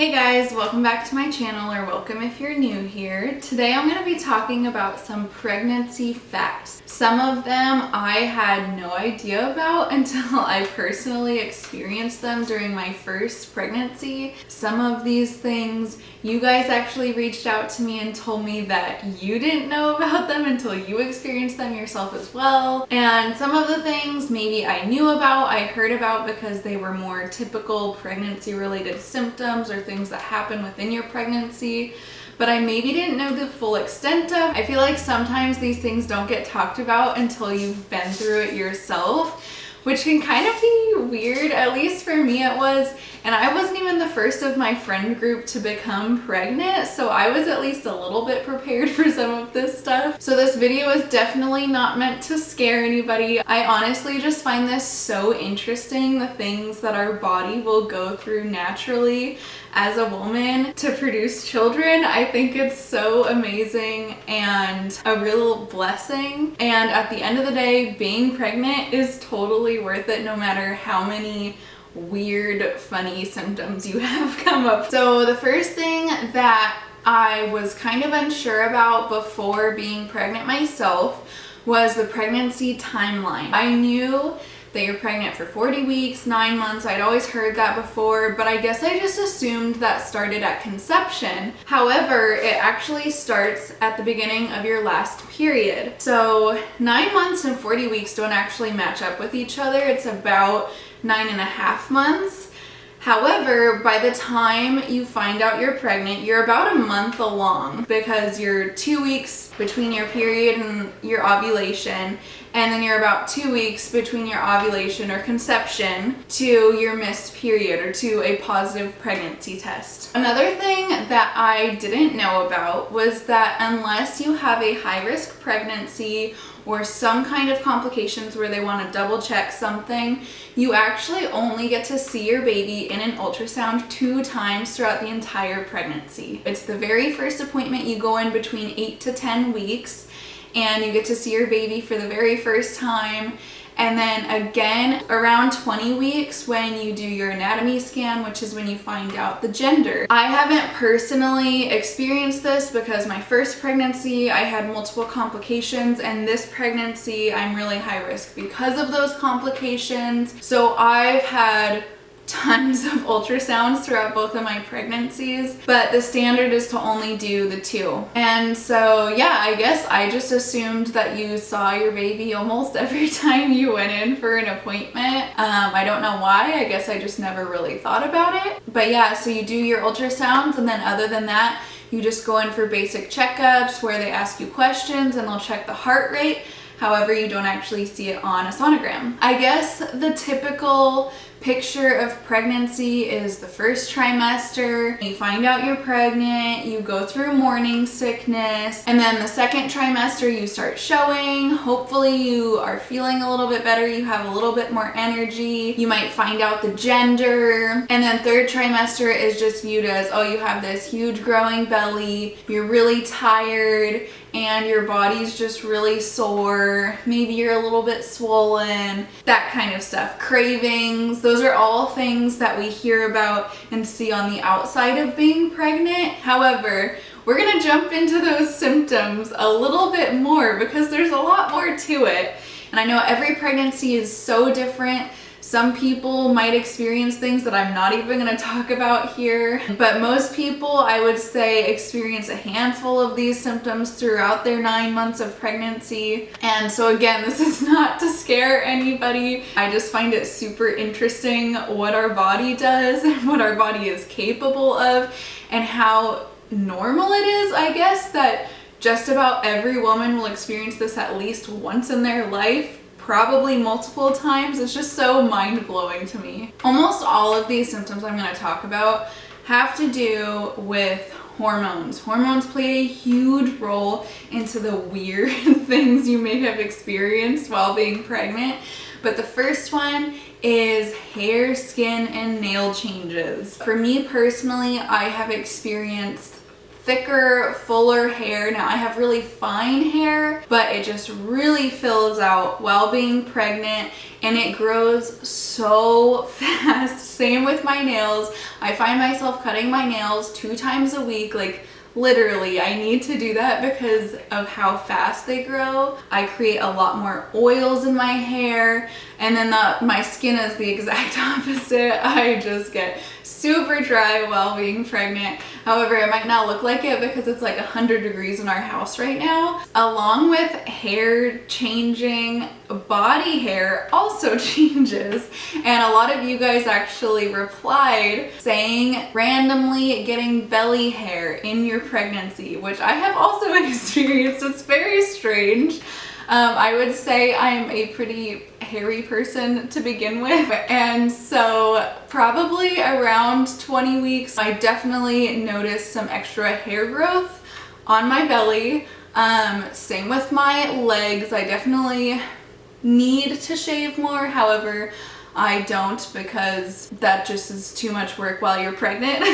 Hey guys, welcome back to my channel, or welcome if you're new here. Today I'm going to be talking about some pregnancy facts. Some of them I had no idea about until I personally experienced them during my first pregnancy. Some of these things you guys actually reached out to me and told me that you didn't know about them until you experienced them yourself as well. And some of the things maybe I knew about, I heard about because they were more typical pregnancy related symptoms or things that happen within your pregnancy, but I maybe didn't know the full extent of. I feel like sometimes these things don't get talked about until you've been through it yourself, which can kind of be weird. At least for me it was. And I wasn't even the first of my friend group to become pregnant, so I was at least a little bit prepared for some of this stuff. So this video is definitely not meant to scare anybody. I honestly just find this so interesting, the things that our body will go through naturally as a woman to produce children. I think it's so amazing and a real blessing. And at the end of the day, being pregnant is totally worth it, no matter how many weird, funny symptoms you have come up. So the first thing that I was kind of unsure about before being pregnant myself was the pregnancy timeline. I knew that you're pregnant for 40 weeks, 9 months. I'd always heard that before, but I guess I just assumed that started at conception. However, it actually starts at the beginning of your last period. So 9 months and 40 weeks don't actually match up with each other. It's about 9.5 months. However, by the time you find out you're pregnant, you're about a month along, because you're 2 weeks between your period and your ovulation, and then you're about 2 weeks between your ovulation or conception to your missed period or to a positive pregnancy test. Another thing that I didn't know about was that unless you have a high-risk pregnancy or some kind of complications where they want to double check something, you actually only get to see your baby in an ultrasound 2 times throughout the entire pregnancy. It's the very first appointment you go in between 8 to 10 weeks, and you get to see your baby for the very first time. And then again around 20 weeks when you do your anatomy scan, which is when you find out the gender. I haven't personally experienced this because my first pregnancy I had multiple complications, and this pregnancy I'm really high risk because of those complications. So I've had tons of ultrasounds throughout both of my pregnancies, but the standard is to only do the 2. And so yeah, I guess I just assumed that you saw your baby almost every time you went in for an appointment. I don't know why. I guess I just never really thought about it. But yeah, so you do your ultrasounds, and then other than that, you just go in for basic checkups where they ask you questions and they'll check the heart rate. However, you don't actually see it on a sonogram. I guess the typical picture of pregnancy is the first trimester. You find out you're pregnant, you go through morning sickness, and then the second trimester you start showing. Hopefully you are feeling a little bit better, you have a little bit more energy, you might find out the gender, and then third trimester is just viewed as, oh, you have this huge growing belly, you're really tired, and your body's just really sore, maybe you're a little bit swollen, that kind of stuff. Cravings, those are all things that we hear about and see on the outside of being pregnant. However, we're gonna jump into those symptoms a little bit more because there's a lot more to it. And I know every pregnancy is so different. Some people might experience things that I'm not even going to talk about here, but most people, I would say, experience a handful of these symptoms throughout their 9 months of pregnancy. And so again, this is not to scare anybody. I just find it super interesting what our body does and what our body is capable of, and how normal it is, I guess, that just about every woman will experience this at least once in their life. Probably multiple times. It's just so mind-blowing to me. Almost all of these symptoms I'm going to talk about have to do with hormones. Hormones play a huge role into the weird things you may have experienced while being pregnant. But the first one is hair, skin, and nail changes. For me personally, I have experienced thicker, fuller hair. Now I have really fine hair, but it just really fills out while being pregnant, and it grows so fast. Same with my nails. I find myself cutting my nails 2 times a week. Like literally, I need to do that because of how fast they grow. I create a lot more oils in my hair, and then my skin is the exact opposite. I just get super dry while being pregnant. However, it might not look like it because it's like 100 degrees in our house right now. Along with hair changing, body hair also changes. And a lot of you guys actually replied saying randomly getting belly hair in your pregnancy, which I have also experienced. It's very strange. I would say I'm a pretty hairy person to begin with, and so probably around 20 weeks I definitely noticed some extra hair growth on my belly. Same with my legs. I definitely need to shave more. However, I don't, because that just is too much work while you're pregnant.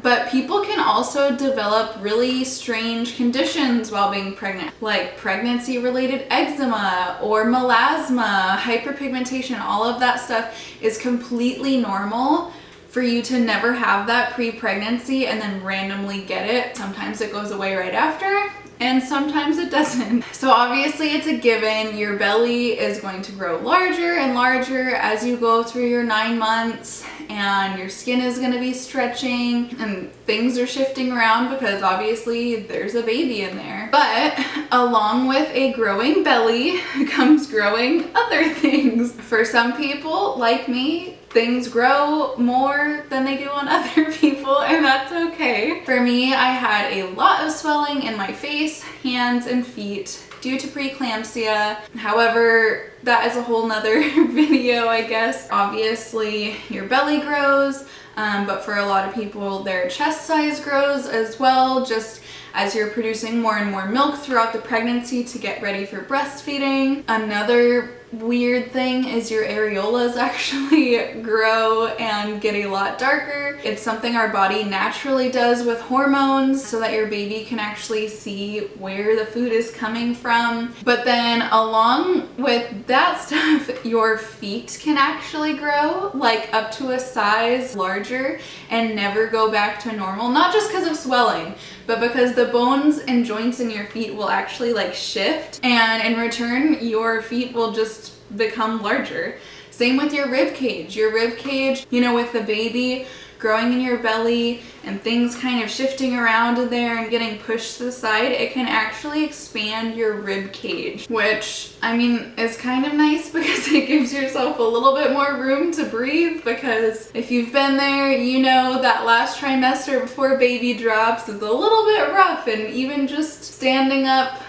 But people can also develop really strange conditions while being pregnant, like pregnancy related eczema or melasma, hyperpigmentation. All of that stuff is completely normal for you to never have that pre-pregnancy and then randomly get it. Sometimes it goes away right after, and sometimes it doesn't. So obviously it's a given. Your belly is going to grow larger and larger as you go through your 9 months, and your skin is going to be stretching and things are shifting around because obviously there's a baby in there. But along with a growing belly comes growing other things. For some people like me, things grow more than they do on other people, and that's okay. For me, I had a lot of swelling in my face, hands, and feet due to preeclampsia. However, that is a whole nother video, I guess. Obviously, your belly grows, but for a lot of people, their chest size grows as well, just as you're producing more and more milk throughout the pregnancy to get ready for breastfeeding. Another weird thing is your areolas actually grow and get a lot darker. It's something our body naturally does with hormones so that your baby can actually see where the food is coming from. But then along with that stuff, your feet can actually grow like up to a size larger and never go back to normal. Not just because of swelling, but because the bones and joints in your feet will actually like shift, and in return your feet will just become larger. Same with your rib cage. Your rib cage, you know, with the baby growing in your belly and things kind of shifting around in there and getting pushed to the side, it can actually expand your rib cage, which I mean is kind of nice because it gives yourself a little bit more room to breathe. Because if you've been there, you know that last trimester before baby drops is a little bit rough, and even just standing up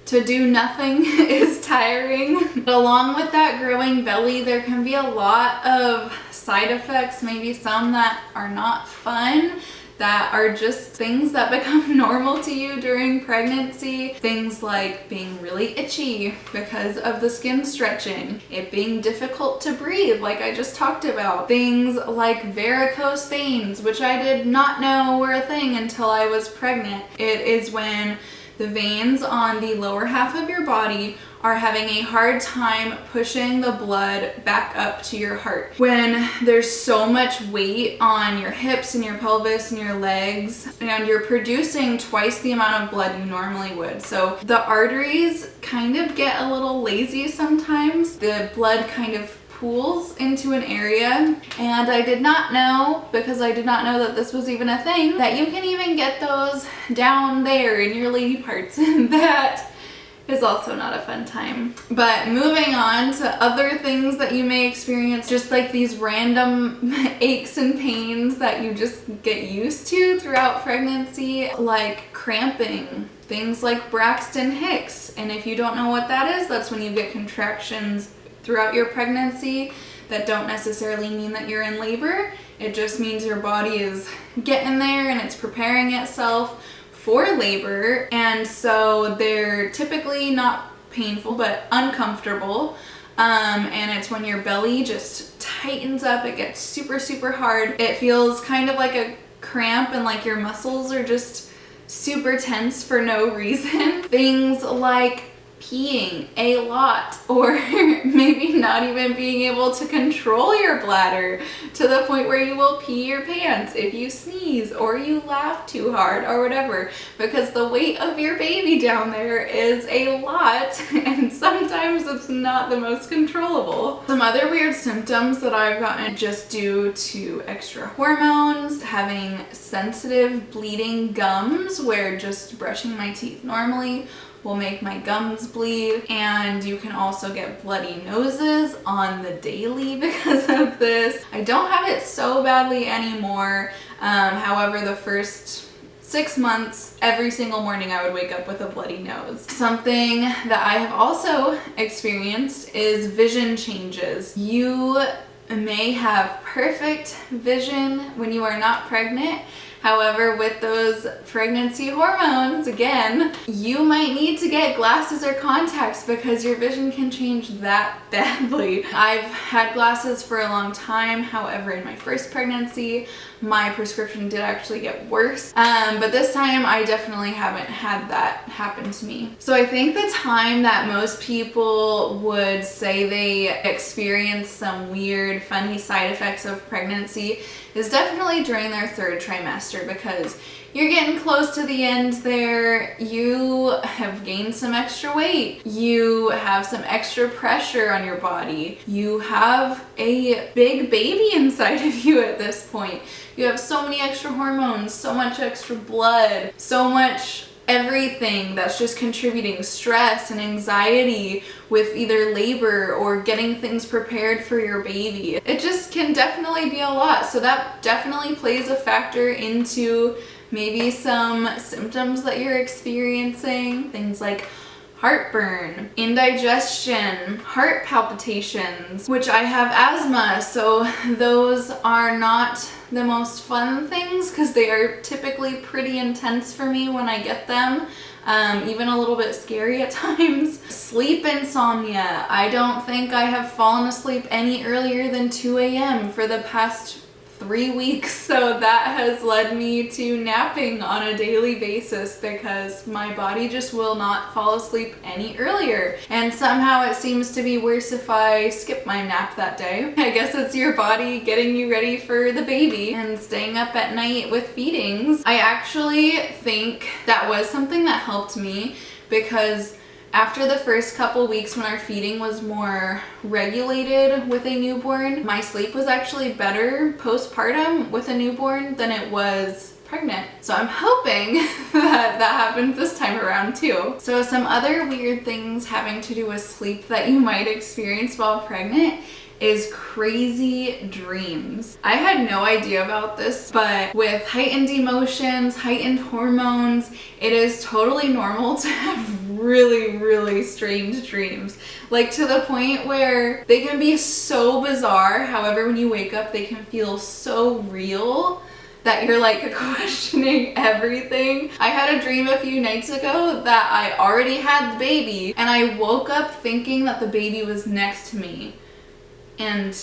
to do nothing is tiring. But along with that growing belly, there can be a lot of side effects, maybe some that are not fun, that are just things that become normal to you during pregnancy. Things like being really itchy because of the skin stretching, it being difficult to breathe like I just talked about, things like varicose veins, which I did not know were a thing until I was pregnant. It is when the veins on the lower half of your body are having a hard time pushing the blood back up to your heart. When there's so much weight on your hips and your pelvis and your legs, and you're producing twice the amount of blood you normally would. So the arteries kind of get a little lazy sometimes. The blood kind of pools into an area, and I did not know, because I did not know that this was even a thing, that you can even get those down there in your lady parts, and that is also not a fun time. But moving on to other things that you may experience, just like these random aches and pains that you just get used to throughout pregnancy, like cramping, things like Braxton Hicks. And if you don't know what that is, that's when you get contractions throughout your pregnancy that don't necessarily mean that you're in labor. It just means your body is getting there and it's preparing itself for labor. And so they're typically not painful but uncomfortable. And it's when your belly just tightens up, it gets super hard. It feels kind of like a cramp and like your muscles are just super tense for no reason. Things like peeing a lot, or maybe not even being able to control your bladder to the point where you will pee your pants if you sneeze or you laugh too hard or whatever, because the weight of your baby down there is a lot and sometimes it's not the most controllable. Some other weird symptoms that I've gotten just due to extra hormones, having sensitive bleeding gums where just brushing my teeth normally will make my gums bleed, and you can also get bloody noses on the daily because of this. I don't have it so badly anymore. However, the first 6 months, every single morning I would wake up with a bloody nose. Something that I have also experienced is vision changes. You may have perfect vision when you are not pregnant. However, with those pregnancy hormones, again, you might need to get glasses or contacts because your vision can change that badly. I've had glasses for a long time. However, in my first pregnancy, my prescription did actually get worse. But this time I definitely haven't had that happen to me. So I think the time that most people would say they experience some weird, funny side effects of pregnancy is definitely during their 3rd trimester, because you're getting close to the end there. You have gained some extra weight. You have some extra pressure on your body. You have a big baby inside of you at this point. You have so many extra hormones, so much extra blood, so much everything that's just contributing stress and anxiety with either labor or getting things prepared for your baby. It just can definitely be a lot. So that definitely plays a factor into maybe some symptoms that you're experiencing. Things like heartburn, indigestion, heart palpitations, which I have asthma, so those are not the most fun things because they are typically pretty intense for me when I get them. Even a little bit scary at times. Sleep insomnia. I don't think I have fallen asleep any earlier than 2 a.m. for the past 3 weeks, so that has led me to napping on a daily basis because my body just will not fall asleep any earlier. And somehow it seems to be worse if I skip my nap that day. I guess it's your body getting you ready for the baby and staying up at night with feedings. I actually think that was something that helped me because after the first couple weeks when our feeding was more regulated with a newborn, my sleep was actually better postpartum with a newborn than it was pregnant. So I'm hoping that that happens this time around too. So some other weird things having to do with sleep that you might experience while pregnant is crazy dreams. I had no idea about this, but with heightened emotions, heightened hormones, it is totally normal to have really strange dreams. Like to the point where they can be so bizarre. However, when you wake up, they can feel so real that you're like questioning everything. I had a dream a few nights ago that I already had the baby and I woke up thinking that the baby was next to me. And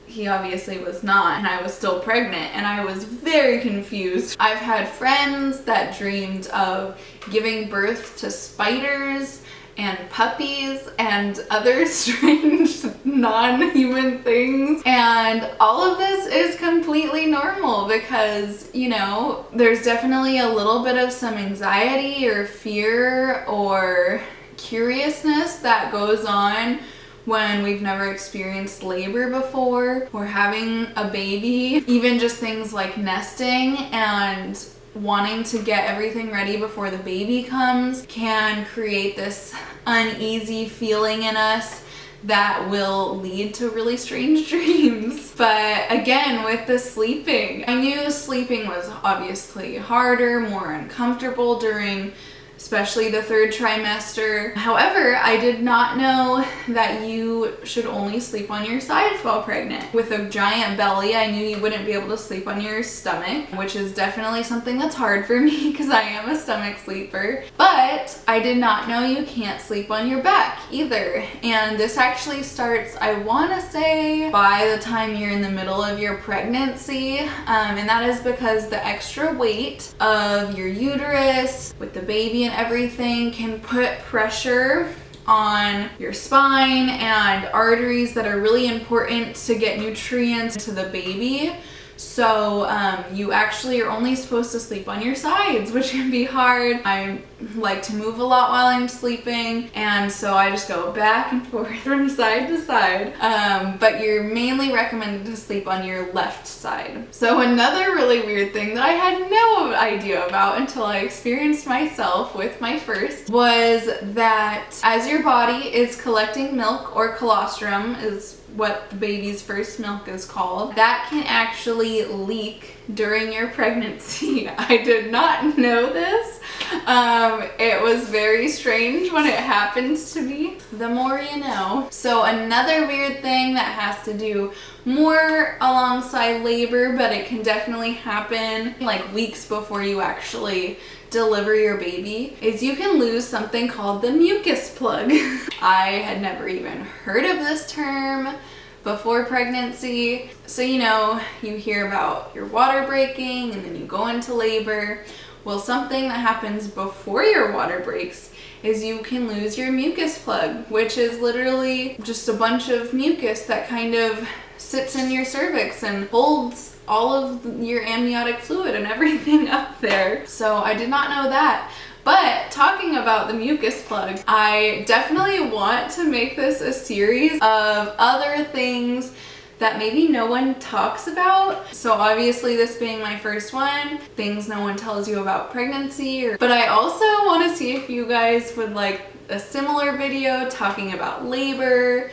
he obviously was not, and I was still pregnant, and I was very confused. I've had friends that dreamed of giving birth to spiders and puppies and other strange non-human things, and all of this is completely normal because, you know, there's definitely a little bit of some anxiety or fear or curiousness that goes on when we've never experienced labor before or having a baby. Even just things like nesting and wanting to get everything ready before the baby comes can create this uneasy feeling in us that will lead to really strange dreams. But again, with the sleeping, I knew sleeping was obviously harder, more uncomfortable during especially the third trimester. However, I did not know that you should only sleep on your sides while pregnant. With a giant belly, I knew you wouldn't be able to sleep on your stomach, which is definitely something that's hard for me because I am a stomach sleeper. But I did not know you can't sleep on your back either. And this actually starts, I want to say, by the time you're in the middle of your pregnancy. And that is because the extra weight of your uterus with the baby and everything can put pressure on your spine and arteries that are really important to get nutrients to the baby. So you actually are only supposed to sleep on your sides, which can be hard. I like to move a lot while I'm sleeping, and so I just go back and forth from side to side. But you're mainly recommended to sleep on your left side. So another really weird thing that I had no idea about until I experienced myself with my first was that as your body is collecting milk, or colostrum is what the baby's first milk is called, that can actually leak during your pregnancy. I did not know this. It was very strange when it happens to me. The more you know. So another weird thing that has to do more alongside labor, but it can definitely happen like weeks before you actually deliver your baby, is you can lose something called the mucus plug. I had never even heard of this term before pregnancy. So you know, you hear about your water breaking and then you go into labor. Well, something that happens before your water breaks is you can lose your mucus plug, which is literally just a bunch of mucus that kind of sits in your cervix and holds all of your amniotic fluid and everything up there. So I did not know that. But talking about the mucus plug, I definitely want to make this a series of other things that maybe no one talks about. So obviously this being my first one, things no one tells you about pregnancy. But I also want to see if you guys would like a similar video talking about labor,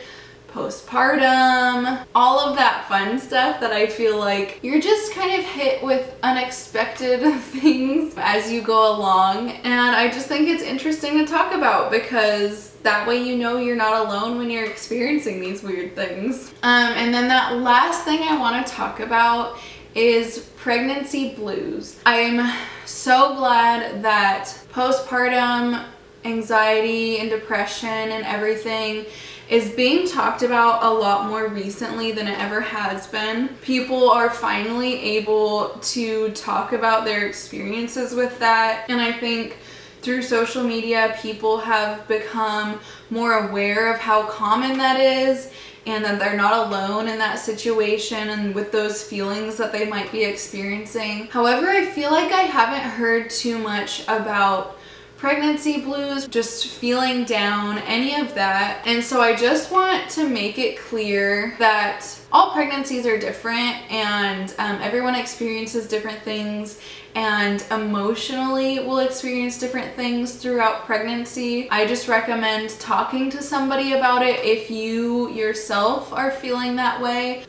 postpartum, all of that fun stuff that I feel like you're just kind of hit with unexpected things as you go along. And I just think it's interesting to talk about because that way you know you're not alone when you're experiencing these weird things. And then that last thing I want to talk about is pregnancy blues. I'm so glad that postpartum anxiety and depression and everything is being talked about a lot more recently than it ever has been. People are finally able to talk about their experiences with that, and I think through social media people have become more aware of how common that is and that they're not alone in that situation and with those feelings that they might be experiencing. However, I feel like I haven't heard too much about pregnancy blues, just feeling down, any of that. And so I just want to make it clear that all pregnancies are different and everyone experiences different things and emotionally will experience different things throughout pregnancy. I just recommend talking to somebody about it if you yourself are feeling that way.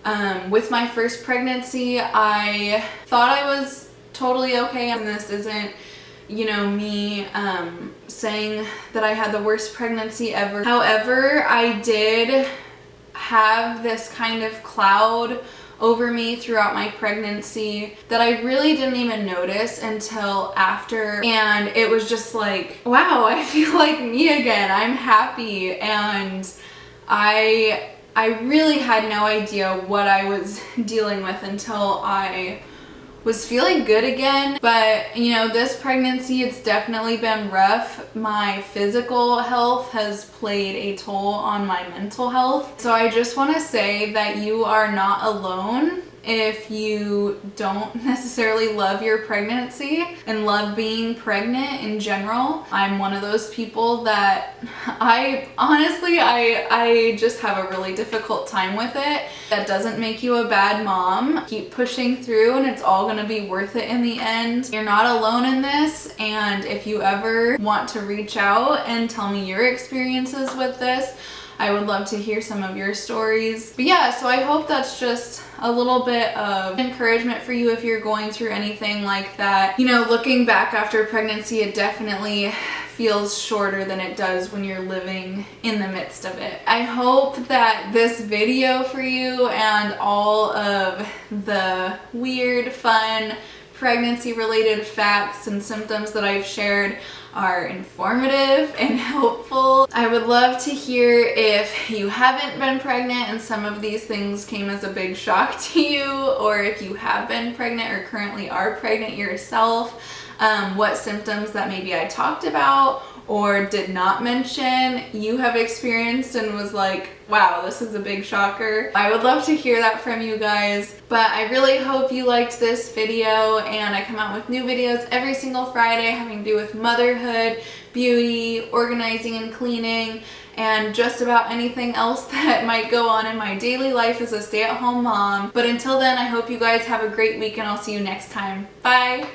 With my first pregnancy, I thought I was totally okay, and this isn't, you know, me saying that I had the worst pregnancy ever. However, I did have this kind of cloud over me throughout my pregnancy that I really didn't even notice until after, and it was just like, wow, I feel like me again. I'm happy, and I really had no idea what I was dealing with until I was feeling good again. But you know, this pregnancy, it's definitely been rough. My physical health has played a toll on my mental health. So I just want to say that you are not alone if you don't necessarily love your pregnancy and love being pregnant in general. I'm one of those people that I just have a really difficult time with it. That doesn't make you a bad mom. Keep pushing through and it's all gonna be worth it in the end. You're not alone in this, and if you ever want to reach out and tell me your experiences with this, I would love to hear some of your stories. But yeah, so I hope that's just a little bit of encouragement for you if you're going through anything like that. You know, looking back after pregnancy, it definitely feels shorter than it does when you're living in the midst of it. I hope that this video for you and all of the weird, fun, pregnancy-related facts and symptoms that I've shared are informative and helpful. I would love to hear if you haven't been pregnant and some of these things came as a big shock to you, or if you have been pregnant or currently are pregnant yourself, what symptoms that maybe I talked about or did not mention you have experienced and was like, wow, this is a big shocker. I would love to hear that from you guys. But I really hope you liked this video, and I come out with new videos every single Friday having to do with motherhood, beauty, organizing and cleaning, and just about anything else that might go on in my daily life as a stay-at-home mom. But until then, I hope you guys have a great week, and I'll see you next time. Bye!